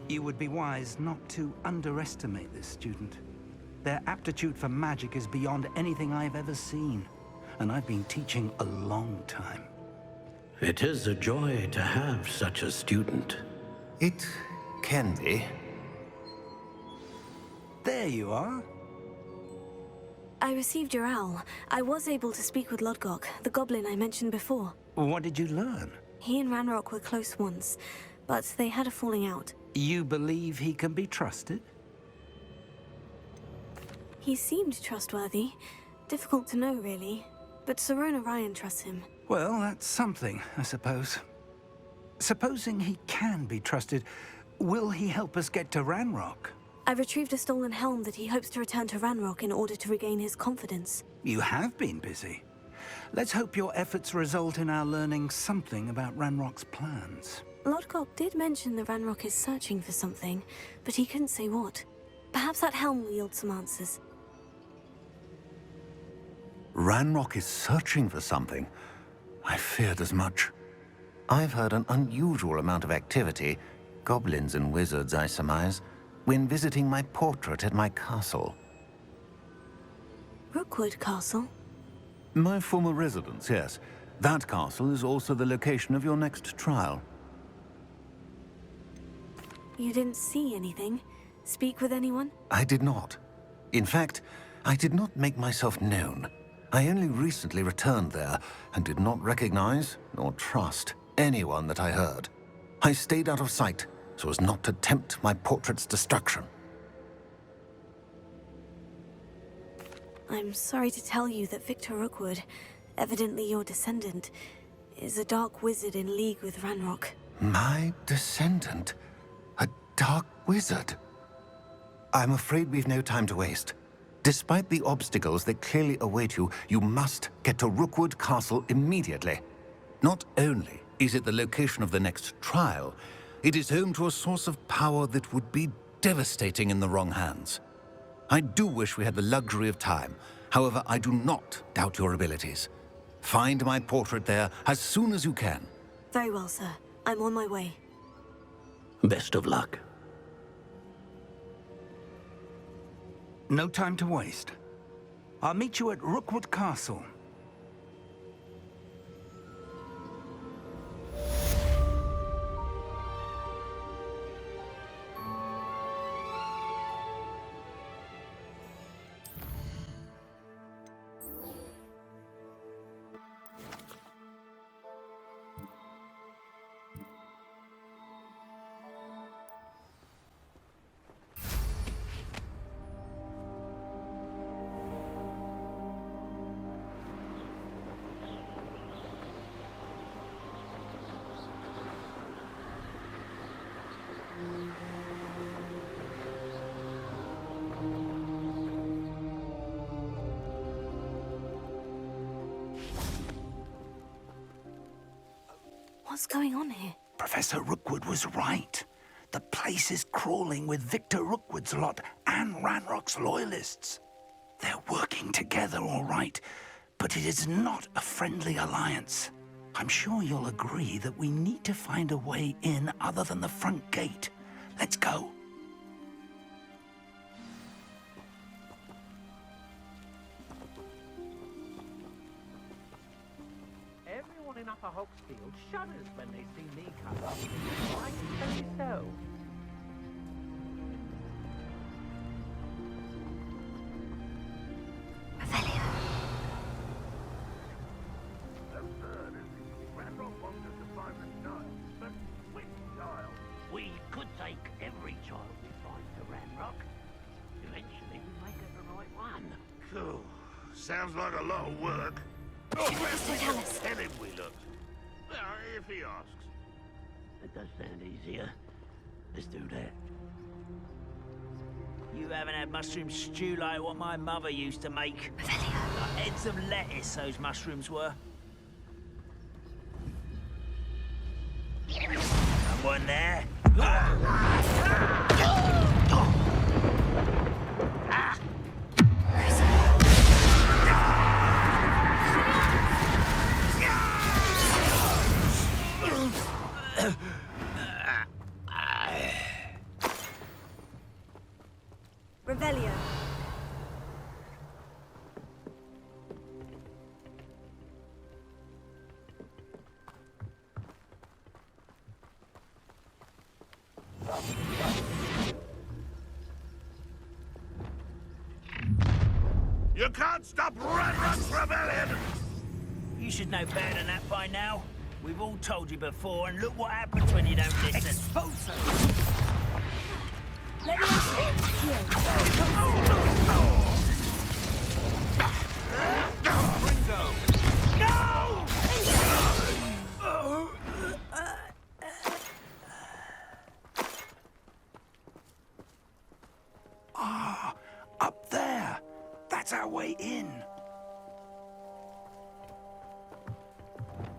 You would be wise not to underestimate this student. Their aptitude for magic is beyond anything I've ever seen, and I've been teaching a long time. It is a joy to have such a student. It can be. There you are. I received your owl. I was able to speak with Lodgok, the goblin I mentioned before. What did you learn? He and Ranrock were close once, but they had a falling out. You believe he can be trusted? He seemed trustworthy. Difficult to know, really. But Sirona Ryan trusts him. Well, that's something, I suppose. Supposing he can be trusted, will he help us get to Ranrock? I've retrieved a stolen helm that he hopes to return to Ranrock in order to regain his confidence. You have been busy. Let's hope your efforts result in our learning something about Ranrock's plans. Lodgok did mention that Ranrock is searching for something, but he couldn't say what. Perhaps that helm will yield some answers. Ranrock is searching for something. I feared as much. I've heard an unusual amount of activity, goblins and wizards, I surmise, when visiting my portrait at my castle. Rookwood Castle? My former residence, yes. That castle is also the location of your next trial. You didn't see anything? Speak with anyone? I did not. In fact, I did not make myself known. I only recently returned there and did not recognize nor trust anyone that I heard. I stayed out of sight so as not to tempt my portrait's destruction. I'm sorry to tell you that Victor Rookwood, evidently your descendant, is a dark wizard in league with Ranrock. My descendant? A dark wizard? I'm afraid we've no time to waste. Despite the obstacles that clearly await you, you must get to Rookwood Castle immediately. Not only is it the location of the next trial, it is home to a source of power that would be devastating in the wrong hands. I do wish we had the luxury of time. However, I do not doubt your abilities. Find my portrait there as soon as you can. Very well, sir. I'm on my way. Best of luck. No time to waste. I'll meet you at Rookwood Castle. What's going on here? Professor Rookwood was right. The place is crawling with Victor Rookwood's lot and Ranrock's loyalists. They're working together, all right, but it is not a friendly alliance. I'm sure you'll agree that we need to find a way in other than the front gate. Let's go. Everyone in Upper Hogsfield shudders when they see me come up. I can tell you so. We could take every child we find to Ranrock. Eventually we may get the right one. Cool. Sounds like a lot of work. Tell us. Tell him we looked. Well, if he asks. That does sound easier. Let's do that. You haven't had mushroom stew like what my mother used to make. Like heads of lettuce, those mushrooms were. Someone there? You can't stop Ranrock's rebellion! You should know better than that by now. We've all told you before, and look what happens when you don't listen. Expulso! Let me here. Up there. That's our way in.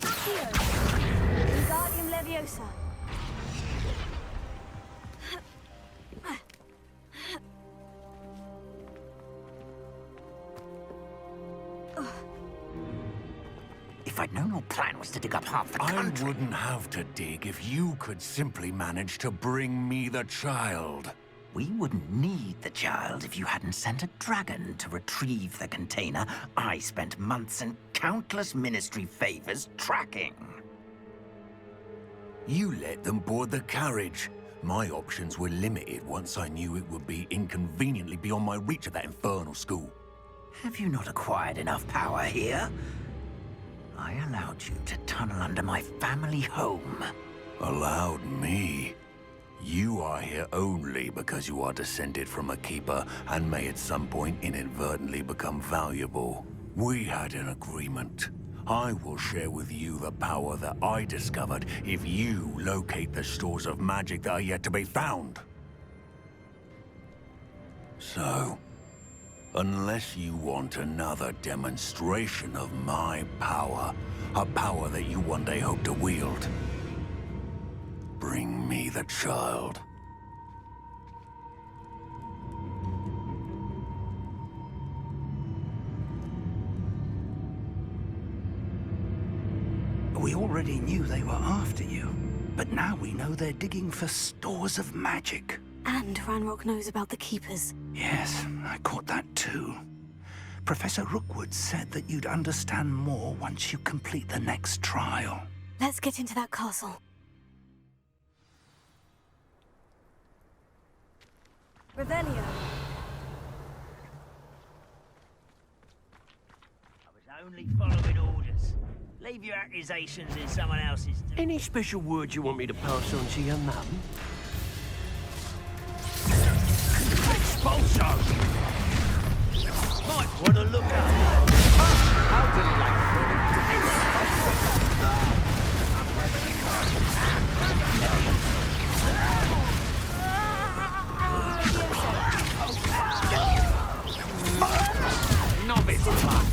Here. Wingardium Leviosa. If I'd known your plan was to dig up half the I country... wouldn't have to dig if you could simply manage to bring me the child. We wouldn't need the child if you hadn't sent a dragon to retrieve the container I spent months and countless ministry favors tracking. You let them board the carriage. My options were limited once I knew it would be inconveniently beyond my reach at that infernal school. Have you not acquired enough power here? I allowed you to tunnel under my family home. Allowed me? You are here only because you are descended from a keeper and may at some point inadvertently become valuable. We had an agreement. I will share with you the power that I discovered if you locate the stores of magic that are yet to be found. So, unless you want another demonstration of my power, a power that you one day hope to wield, bring me the child. We already knew they were after you, but now we know they're digging for stores of magic. And Ranrock knows about the Keepers. Yes, I caught that too. Professor Rookwood said that you'd understand more once you complete the next trial. Let's get into that castle. Revelio. I was only following orders. Leave your accusations in someone else's... Any special words you want me to pass on to your mum? Expulso! Might want to look up. How delightful! Novice fuck!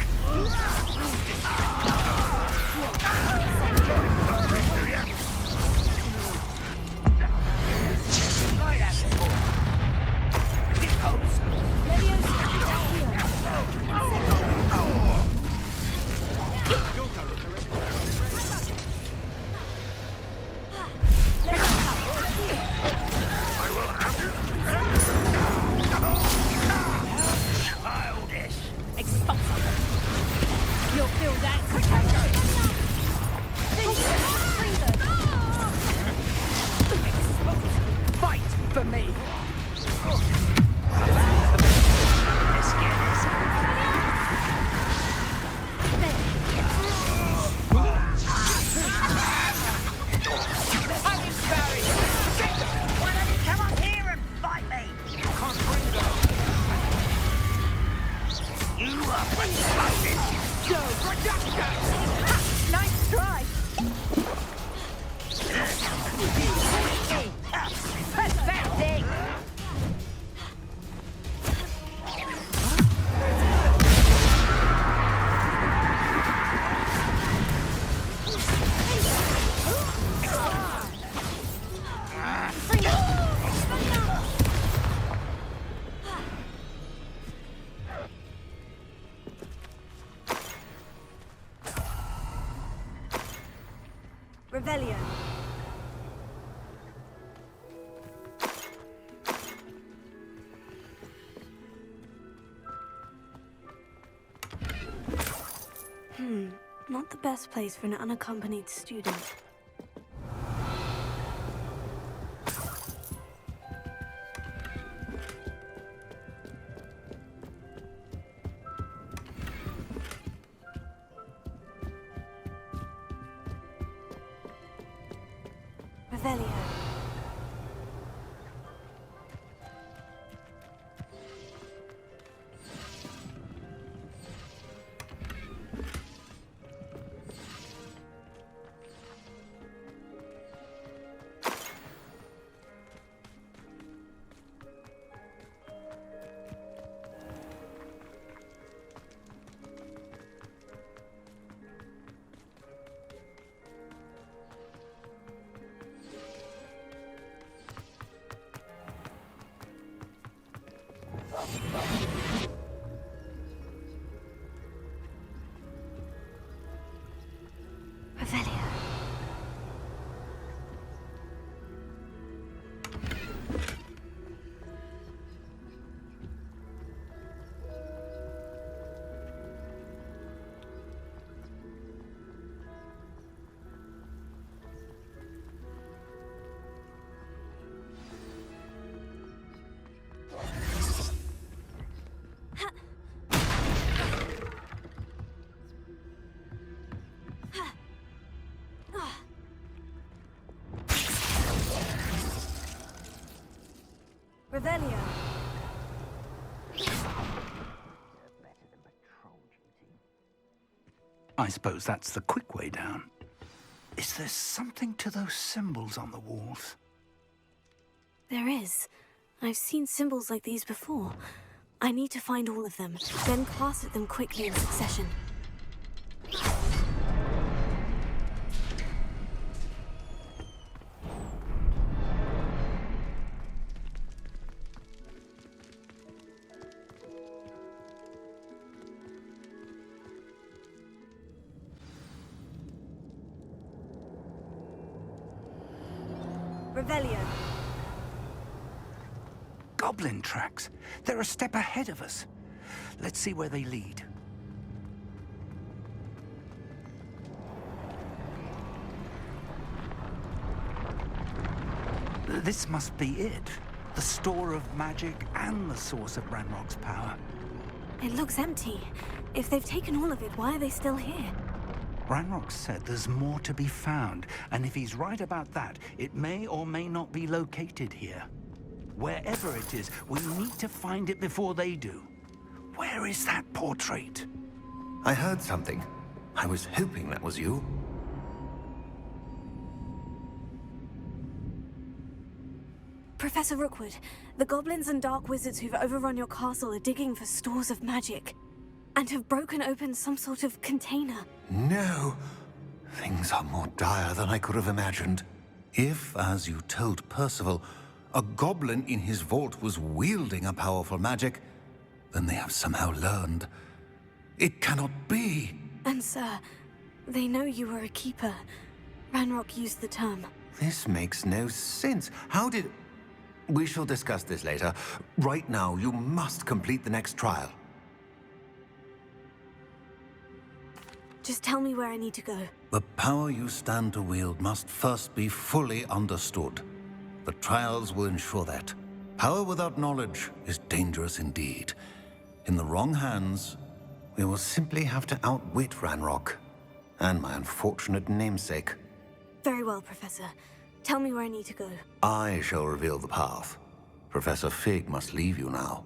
Revelio. Not the best place for an unaccompanied student. Revelio. Revelio. Revelio. I suppose that's the quick way down. Is there something to those symbols on the walls? There is. I've seen symbols like these before. I need to find all of them, then cast at them quickly in succession. Revelio. Goblin tracks. They're a step ahead of us. Let's see where they lead. This must be it. The store of magic and the source of Ranrock's power. It looks empty. If they've taken all of it, why are they still here? Ranrock said there's more to be found, and if he's right about that, it may or may not be located here. Wherever it is, we need to find it before they do. Where is that portrait? I heard something. I was hoping that was you. Professor Rookwood, the goblins and dark wizards who've overrun your castle are digging for stores of magic, and have broken open some sort of container. No. Things are more dire than I could have imagined. If, as you told Percival, a goblin in his vault was wielding a powerful magic, then they have somehow learned. It cannot be. And sir, they know you were a keeper. Ranrock used the term. This makes no sense. How did... We shall discuss this later. Right now, you must complete the next trial. Just tell me where I need to go. The power you stand to wield must first be fully understood. The trials will ensure that. Power without knowledge is dangerous indeed. In the wrong hands, we will simply have to outwit Ranrock and my unfortunate namesake. Very well, Professor. Tell me where I need to go. I shall reveal the path. Professor Fig must leave you now.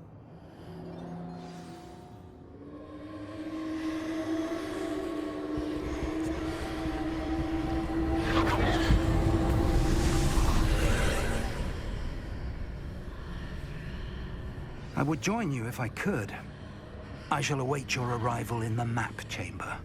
I would join you if I could. I shall await your arrival in the map chamber.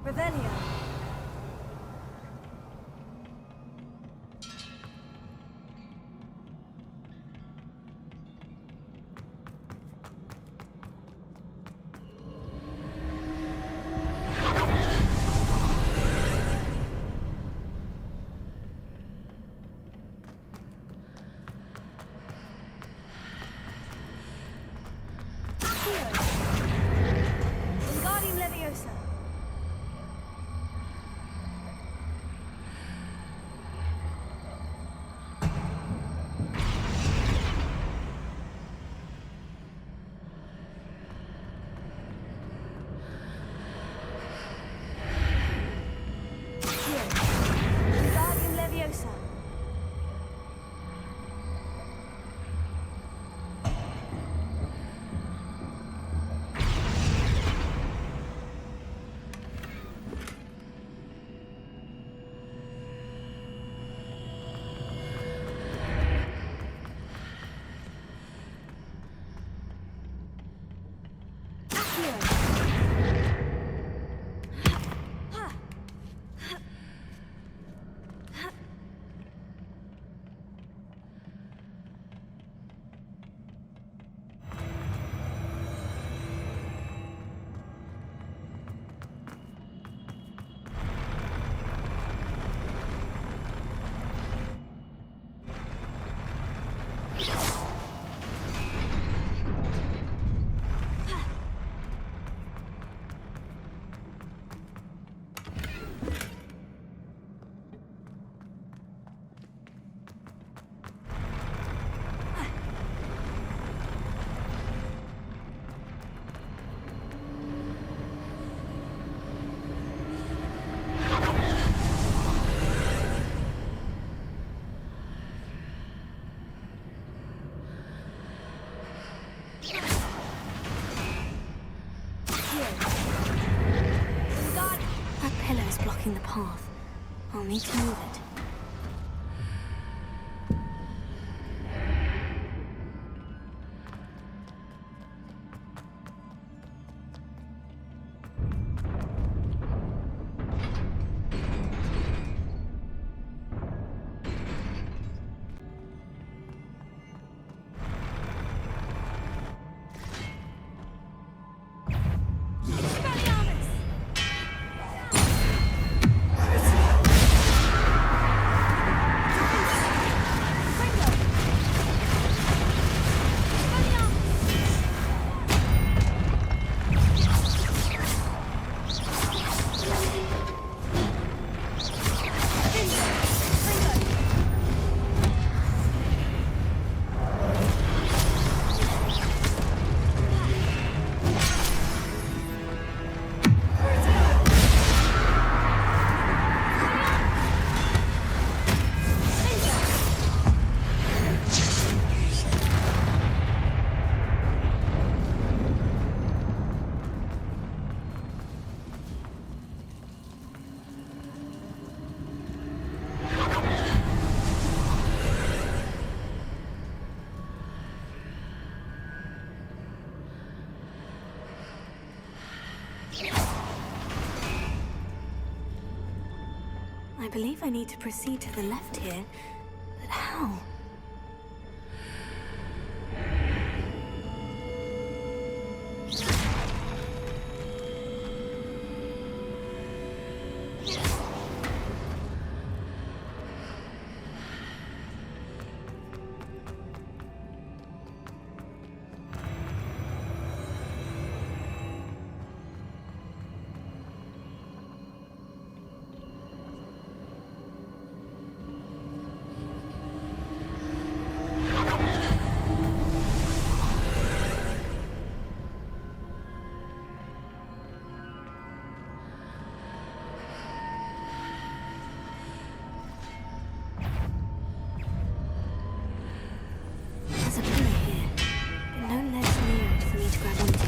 Revelio. Wingardium Leviosa. is blocking the path. I'll need to move it. I believe I need to proceed to the left here, but how? There's a pillar here, but no ledge near it for me to grab onto.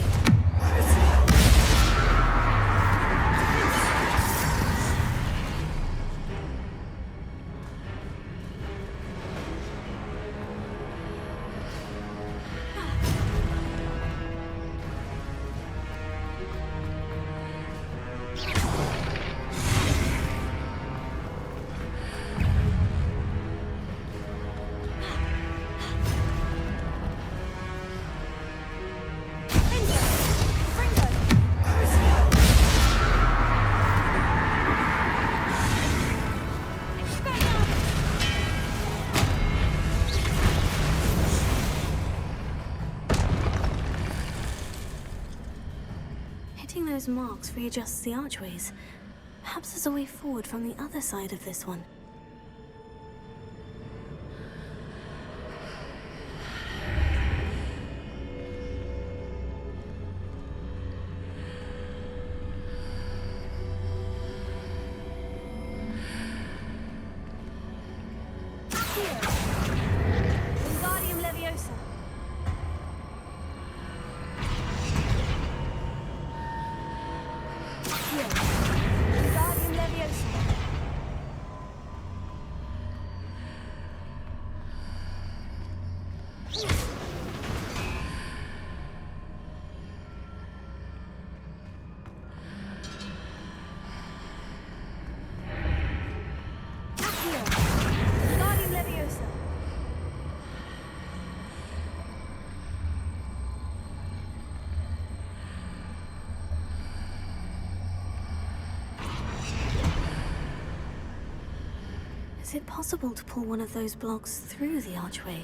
Hitting those marks readjusts the archways. Perhaps there's a way forward from the other side of this one. Wingardium Leviosa. Wingardium Leviosa. Wingardium Leviosa. Is it possible to pull one of those blocks through the archway?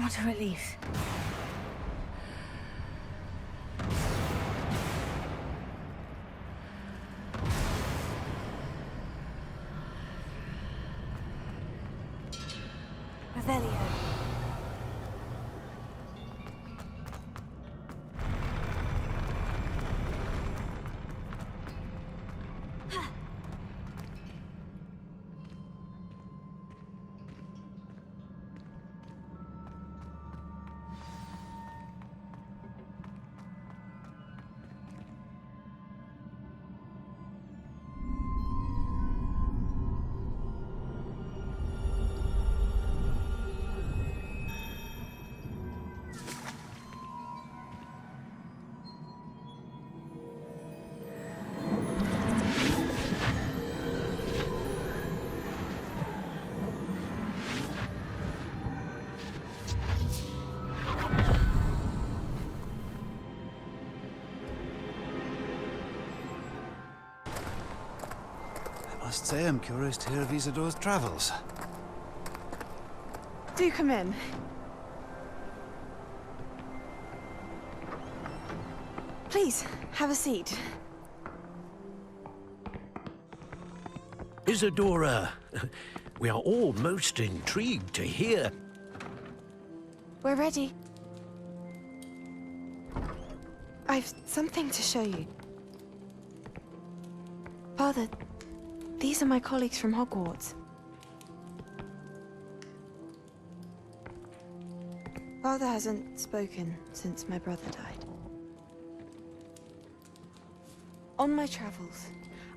What a relief. Revelio. I must say I'm curious to hear of Isadore's travels. Do come in. Please, have a seat. Isadora, we are all most intrigued to hear. We're ready. I've something to show you. Father, these are my colleagues from Hogwarts. Father hasn't spoken since my brother died. On my travels,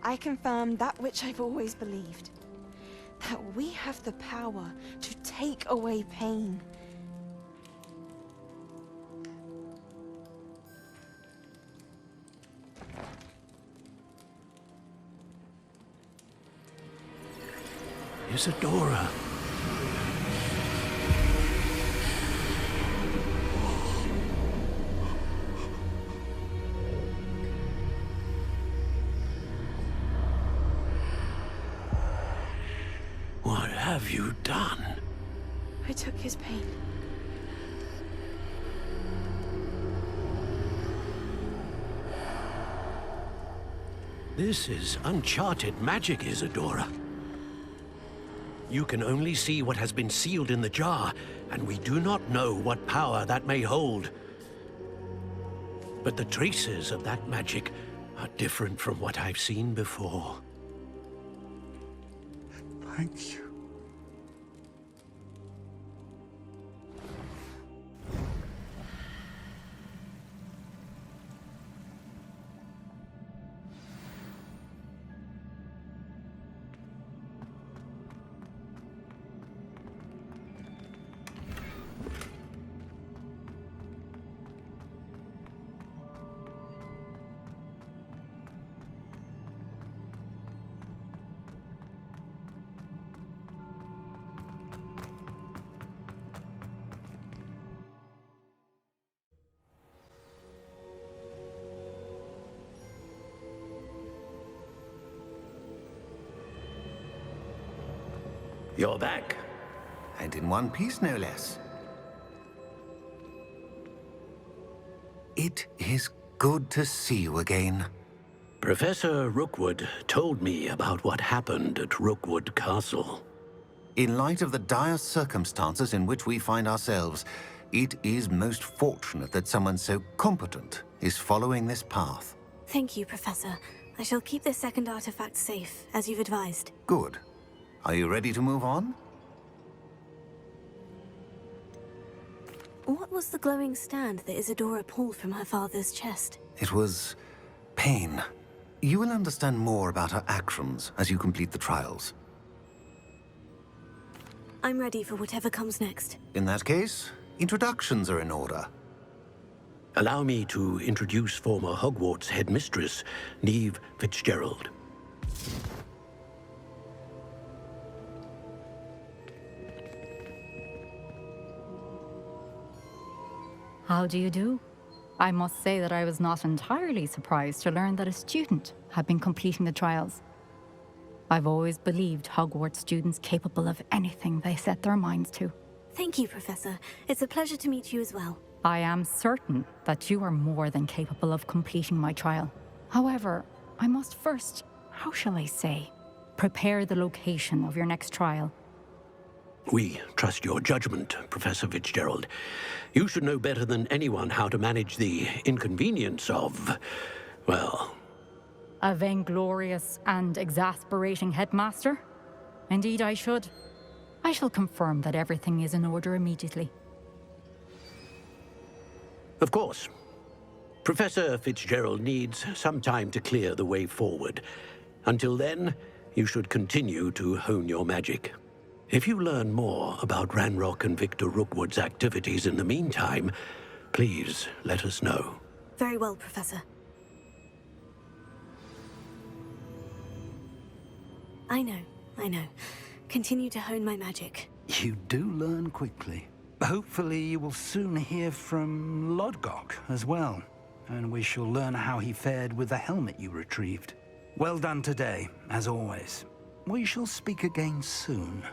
I confirmed that which I've always believed. That we have the power to take away pain. Isadora. What have you done? I took his pain. This is uncharted magic, Isadora. You can only see what has been sealed in the jar, and we do not know what power that may hold. But the traces of that magic are different from what I've seen before. Thank you. You're back. And in one piece, no less. It is good to see you again. Professor Rookwood told me about what happened at Rookwood Castle. In light of the dire circumstances in which we find ourselves, it is most fortunate that someone so competent is following this path. Thank you, Professor. I shall keep this second artifact safe, as you've advised. Good. Are you ready to move on? What was the glowing stand that Isadora pulled from her father's chest? It was pain. You will understand more about her actions as you complete the trials. I'm ready for whatever comes next. In that case, introductions are in order. Allow me to introduce former Hogwarts headmistress, Neve Fitzgerald. How do you do? I must say that I was not entirely surprised to learn that a student had been completing the trials. I've always believed Hogwarts students capable of anything they set their minds to. Thank you, Professor. It's a pleasure to meet you as well. I am certain that you are more than capable of completing my trial. However, I must first, how shall I say, prepare the location of your next trial. We trust your judgment, Professor Fitzgerald. You should know better than anyone how to manage the inconvenience of, well... A vainglorious and exasperating headmaster? Indeed I should. I shall confirm that everything is in order immediately. Of course. Professor Fitzgerald needs some time to clear the way forward. Until then, you should continue to hone your magic. If you learn more about Ranrock and Victor Rookwood's activities in the meantime, please let us know. Very well, Professor. I know. Continue to hone my magic. You do learn quickly. Hopefully you will soon hear from Lodgok as well, and we shall learn how he fared with the helmet you retrieved. Well done today, as always. We shall speak again soon.